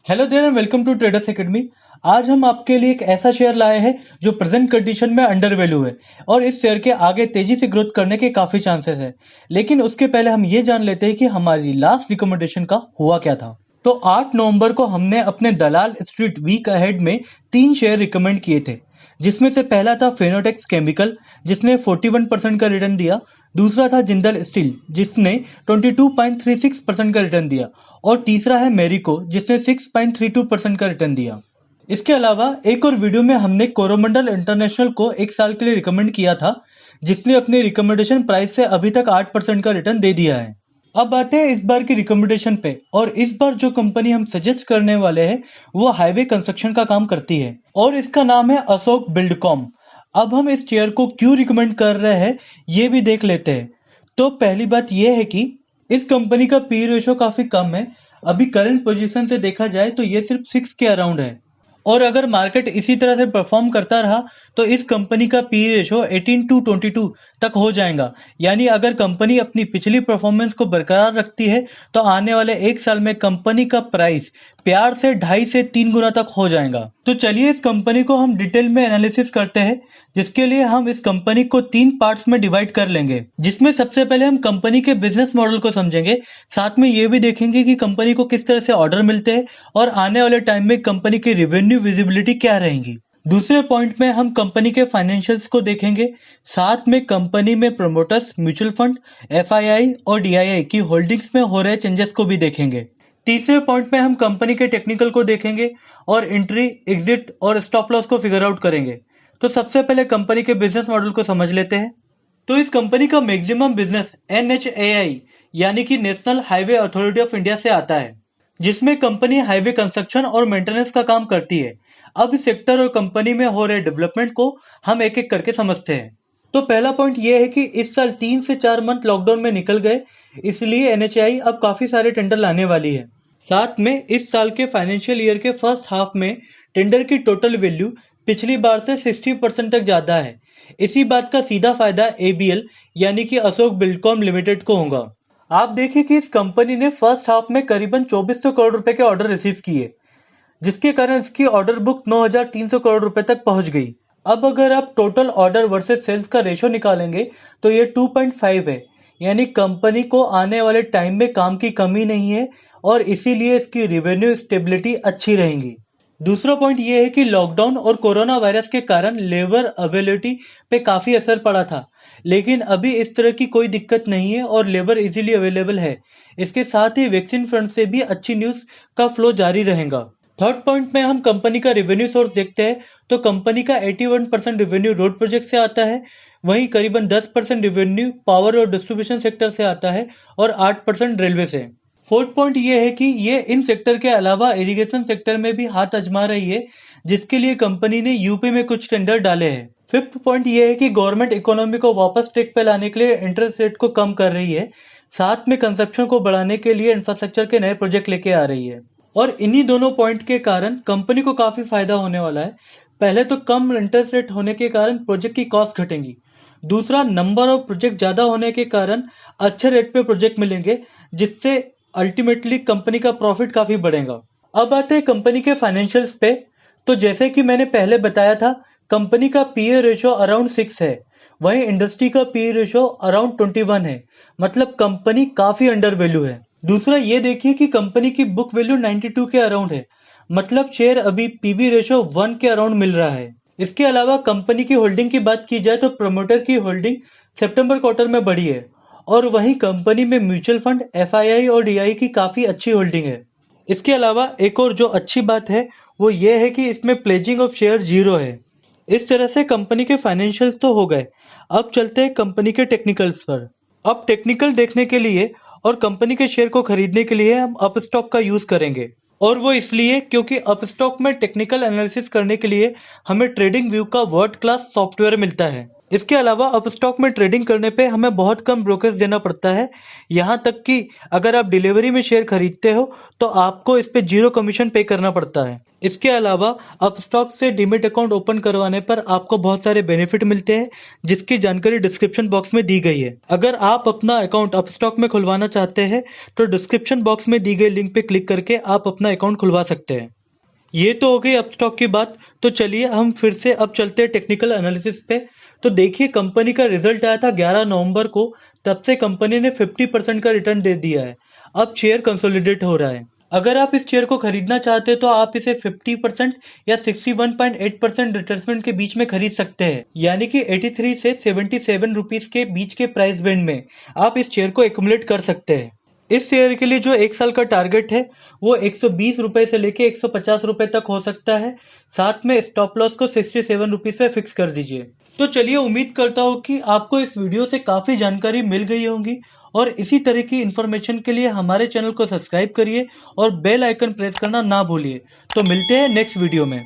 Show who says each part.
Speaker 1: Hello there and welcome to traders academy. आज हम आपके लिए एक ऐसा शेयर लाए हैं जो प्रेजेंट कंडीशन में अंडर वैल्यू है और इस शेयर के आगे तेजी से ग्रोथ करने के काफी चांसेस है। लेकिन उसके पहले हम ये जान लेते हैं कि हमारी लास्ट रिकमेंडेशन का हुआ क्या था। तो 8 नवंबर को हमने अपने दलाल स्ट्रीट वीक अहेड में 3 शेयर रिकमेंड किए थे, जिसमें से पहला था फेनोटेक्स केमिकल जिसने 41% का रिटर्न दिया। दूसरा था जिंदल स्टील जिसने 22.36% का रिटर्न दिया और तीसरा है मेरिको जिसने 6.32% का रिटर्न दिया। इसके अलावा एक और वीडियो में हमने कोरोमंडल इंटरनेशनल को 1 साल के लिए रिकमेंड किया था, जिसने अपनी रिकमेंडेशन प्राइस से अभी तक 8% का रिटर्न दे दिया है। अब आते हैं इस बार की रिकमेंडेशन पे, और इस बार जो कंपनी हम सजेस्ट करने वाले हैं वो हाईवे कंस्ट्रक्शन का काम करती है और इसका नाम है अशोक बिल्डकॉम। अब हम इस शेयर को क्यों रिकमेंड कर रहे हैं ये भी देख लेते हैं। तो पहली बात यह है कि इस कंपनी का पी रेशो काफी कम है। अभी करंट पोजीशन से देखा जाए तो ये सिर्फ 6 के अराउंड है, और अगर मार्केट इसी तरह से परफॉर्म करता रहा तो इस कंपनी का पी रेशो 18:22 तक हो जाएगा। यानी अगर कंपनी अपनी पिछली परफॉर्मेंस को बरकरार रखती है तो आने वाले 1 साल में कंपनी का प्राइस प्यार से 2.5 से 3 गुना तक हो जाएगा। तो चलिए इस कंपनी को हम डिटेल में एनालिसिस करते हैं, जिसके लिए हम इस कंपनी को 3 पार्ट्स में डिवाइड कर लेंगे, जिसमें सबसे पहले हम कंपनी के बिजनेस मॉडल को समझेंगे। साथ में ये भी देखेंगे कि कंपनी को किस तरह से ऑर्डर मिलते हैं और आने वाले टाइम में कंपनी की रेवेन्यू विजिबिलिटी क्या रहेगी। दूसरे पॉइंट में हम कंपनी के फाइनेंशियल्स को देखेंगे। साथ में कंपनी में प्रमोटर्स, म्यूचुअल फंड, एफआईआई और डीआईआई की होल्डिंग्स में हो रहे चेंजेस को भी देखेंगे। तीसरे पॉइंट में हम कंपनी के टेक्निकल को देखेंगे और एंट्री, एग्जिट और स्टॉप लॉस को फिगर आउट करेंगे। तो सबसे पहले कंपनी के बिजनेस मॉडल को समझ लेते हैं। तो इस कंपनी का मैक्सिमम बिजनेस एनएचएआई यानी कि national highway authority of India से आता है, जिसमें कंपनी हाईवे कंस्ट्रक्शन और मेंटेनेंस का काम करती है। अब इस सेक्टर और कंपनी में हो रहे डेवलपमेंट को हम एक एक करके समझते हैं। तो पहला पॉइंट यह है कि इस साल 3 से 4 मंथ लॉकडाउन में निकल गए, इसलिए एनएचएआई अब काफी सारे टेंडर लाने वाली है। साथ में इस साल के फाइनेंशियल ईयर के फर्स्ट हाफ में टेंडर की टोटल वैल्यू पिछली बार से 60% तक ज्यादा है। इसी बात का सीधा फायदा एबीएल यानी कि अशोक बिल्डकॉन लिमिटेड को होगा। आप देखिए कि इस कंपनी ने फर्स्ट हाफ में करीबन 2400 करोड़ रुपए के ऑर्डर रिसीव किए, जिसके कारण इसकी ऑर्डर बुक 9300 करोड़ रुपए तक पहुंच गई। अब अगर आप टोटल ऑर्डर वर्सेस सेल्स का रेशो निकालेंगे तो ये 2.5 है। यानी कंपनी को आने वाले टाइम में काम की कमी नहीं है और इसीलिए इसकी रेवेन्यू स्टेबिलिटी अच्छी रहेगी। दूसरा पॉइंट ये है कि लॉकडाउन और कोरोना वायरस के कारण लेबर अवेलेबिलिटी पे काफी असर पड़ा था, लेकिन अभी इस तरह की कोई दिक्कत नहीं है और लेबर इजीली अवेलेबल है। इसके साथ ही वैक्सीन फ्रंट से भी अच्छी न्यूज का फ्लो जारी रहेगा। थर्ड पॉइंट में हम कंपनी का रेवेन्यू सोर्स देखते हैं। तो कंपनी का 81% रेवेन्यू रोड प्रोजेक्ट से आता है, वहीं करीबन 10% रेवेन्यू पावर और डिस्ट्रीब्यूशन सेक्टर से आता है और 8% रेलवे से। फोर्थ पॉइंट ये है कि ये इन सेक्टर के अलावा इरिगेशन सेक्टर में भी हाथ आजमा रही है, जिसके लिए कंपनी ने यूपी में कुछ टेंडर डाले हैं। फिफ्थ पॉइंट ये है कि गवर्नमेंट इकोनॉमी को वापस ट्रैक पे लाने के लिए इंटरेस्ट रेट को कम कर रही है। साथ में कंजप्शन को बढ़ाने के लिए इंफ्रास्ट्रक्चर के नए प्रोजेक्ट लेके आ रही है, और इन्हीं दोनों पॉइंट के कारण कंपनी को काफी फायदा होने वाला है। पहले तो कम इंटरेस्ट रेट होने के कारण प्रोजेक्ट की कॉस्ट घटेंगी। दूसरा, नंबर ऑफ प्रोजेक्ट ज्यादा होने के कारण अच्छे रेट पे प्रोजेक्ट मिलेंगे, जिससे अल्टीमेटली कंपनी का प्रॉफिट काफी बढ़ेगा। अब आते हैं कंपनी के फाइनेंशियल्स पे। तो जैसे कि मैंने पहले बताया था, कंपनी का पीए रेशो अराउंड 6 है, वहीं इंडस्ट्री का पीए रेशो अराउंड 21 है। मतलब कंपनी काफी अंडर वैल्यू है। दूसरा ये देखिए कि कंपनी की बुक वैल्यू 92 के अराउंड है, मतलब शेयर अभी पीबी रेशो 1 के अराउंड मिल रहा है। इसके अलावा कंपनी की होल्डिंग की बात की जाए तो प्रमोटर की होल्डिंग सितंबर क्वार्टर में बढ़ी है, और वहीं कंपनी में म्यूचुअल फंड, एफआईआई और डीआई की काफी अच्छी होल्डिंग है। इसके अलावा एक और जो अच्छी बात है वो ये है कि इसमें प्लेजिंग ऑफ शेयर 0 है। इस तरह से कंपनी के फाइनेंशियल्स तो हो गए। अब चलते हैं कंपनी के टेक्निकल्स पर। अब टेक्निकल देखने के लिए और कंपनी के शेयर को खरीदने के लिए हम अप स्टॉक का यूज करेंगे, और वो इसलिए क्योंकि अप स्टॉक में टेक्निकल एनालिसिस करने के लिए हमें ट्रेडिंग व्यू का वर्ल्ड क्लास सॉफ्टवेयर मिलता है। इसके अलावा अपस्टॉक में ट्रेडिंग करने पे हमें बहुत कम ब्रोकरेज देना पड़ता है। यहाँ तक कि अगर आप डिलीवरी में शेयर खरीदते हो तो आपको इस पे 0 कमीशन पे करना पड़ता है। इसके अलावा अपस्टॉक से डीमेट अकाउंट ओपन करवाने पर आपको बहुत सारे बेनिफिट मिलते हैं, जिसकी जानकारी डिस्क्रिप्शन बॉक्स में दी गई है। अगर आप अपना अकाउंट अपस्टॉक में खुलवाना चाहते हैं तो डिस्क्रिप्शन बॉक्स में दी गई लिंक पे क्लिक करके आप अपना अकाउंट खुलवा सकते हैं। ये तो हो गई अपस्टॉक की बात। तो चलिए हम फिर से अब चलते हैं टेक्निकल एनालिसिस पे। तो देखिए, कंपनी का रिजल्ट आया था 11 नवंबर को। तब से कंपनी ने 50% का रिटर्न दे दिया है। अब शेयर कंसोलिडेट हो रहा है। अगर आप इस शेयर को खरीदना चाहते हैं तो आप इसे 50% या 61.8% रिट्रेसमेंट के बीच में खरीद सकते हैं, यानी कि 83 से 77 रुपीज के बीच के प्राइस बैंड में आप इस शेयर को एक्युमुलेट कर सकते हैं। इस शेयर के लिए जो 1 साल का टारगेट है वो 120 रुपए से लेके 150 रुपए तक हो सकता है। साथ में स्टॉप लॉस को 67 रुपीज पे फिक्स कर दीजिए। तो चलिए, उम्मीद करता हूँ कि आपको इस वीडियो से काफी जानकारी मिल गई होगी, और इसी तरह की इन्फॉर्मेशन के लिए हमारे चैनल को सब्सक्राइब करिए और बेल आइकन प्रेस करना ना भूलिए। तो मिलते हैं नेक्स्ट वीडियो में।